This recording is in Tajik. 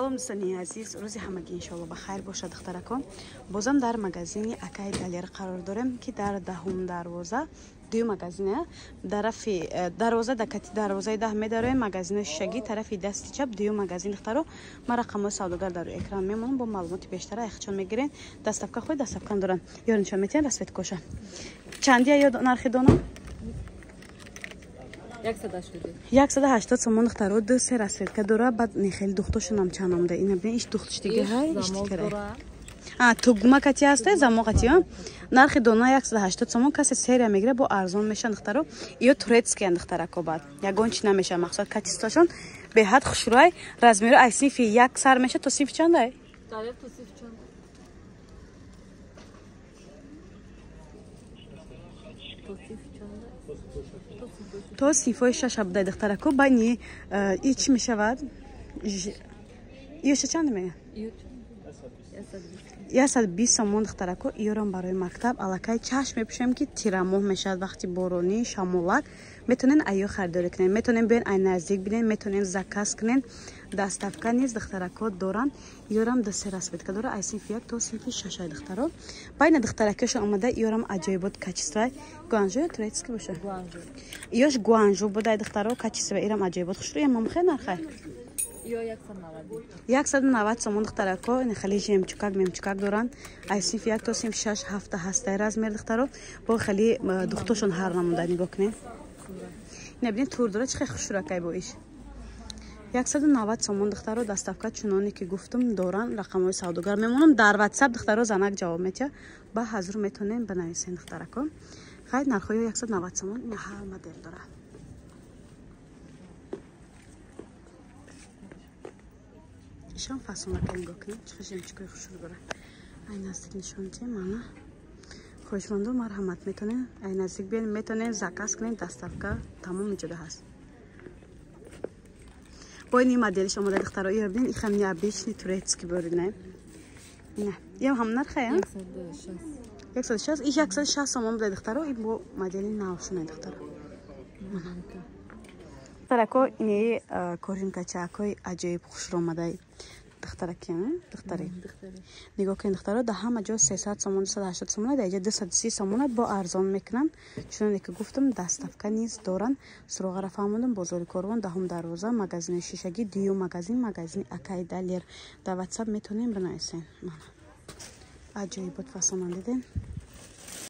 سلام دوستانی عزیز، روزی همگی انشالله بخیر باشد. دخترکان بازم در مغازین اکای دالر قرار داریم که در دهم دروازه دو مغازینه طرف دروازه دکتی دروازه 10 می‌داریم. مغازین شگی طرف دست چپ دو مغازین دخترو ما رقم سوداگر در اکران میمونم. با معلومات بیشتر اخچون میگیرین. دستافکا خود دستافکان دارن یارنشون میتین رسوت کوشا چندیه یا نرخ دونم 180 сомон духтаро ду се расветка дора. баъд нехели духтошон ҳам чаномда. ина бинен иш духтош дига ҳай иш дикара тугма кати ҳаста замоғати нархи дона 180 сомон. касе серия мегира бо арзон меша духтаро. ё турецкиян духтарако баъд ягон чи намеша мақсад катистошон беҳад хушрӯй размери ай синфи як сар меша то синфи чандай то синфои 6 буда духтарако. байни и чи мешавад иёша чанд мега 120 сомон духтарако. иёрам барои мактаб аллакай чашм мепӯшем ки тирамоҳ мешавад вақти боронӣ шамолак метонен айё харидорӣ кунен. метонен бен ай наздик бинен метонен заказ кунен. доставка низ духтарако доран. иёрам ду се расветка дора ай синфи 1 то синфи 6 духтаро. байна духтаракашон омада иёрам аҷоибот качествай гуанжо турецки боша иёш гуанжо будай духтаро качества ирам аҷоибот хушрӯ я мамхе нархай 190 сомон духтарако. ин хали мемчукак доран ай синфи 1 то синфи 6 ҳафта ҳастай размер духтаро. бо хали духтошон ҳар намуда нигоҳ кунед. ина бинед тур дора чи хеле хушрӯакай бо иш 190 сомон духтаро. доставка чуноне ки гуфтум доран. рақамҳои савдогар мемонам дар ватсап духтаро занак ҷавоб метия ба ҳазур метонем банависен духтарако. хайр нархҳои 190 сомон. ина ҳар модел дора. ишон фасонака нигоҳ кунед чи хеле жемчукои хушрӯ дора. ай наздик нишон дем мана хоҳишмандо марҳамат метонен ай наздик биен метонен заказ кунен. доставка тамом иҷода ҳаст. бо ин моделиш омода духтаро. ё бинен ихам необычный турецкий борина. ина ям ҳам нархая 160 иш 160 сомон буда духтаро. ин бо модели навшуна духтаро. духтарако ини коринкачакои аҷоиб хушромадай духтараки духтари нигоҳ кунед духтаро. да ҳама ҷо 300 сомон 280 сомон да иҷа 230 сомон бо арзон мекунан. чуноне ки гуфтам доставка низ доран. суроғара фаҳмондам бозори корвон даҳум дарвоза магазини шишагӣ дию магазини акай далер. да ватсап метонем бинависен. аҷоибот фасонан дидем.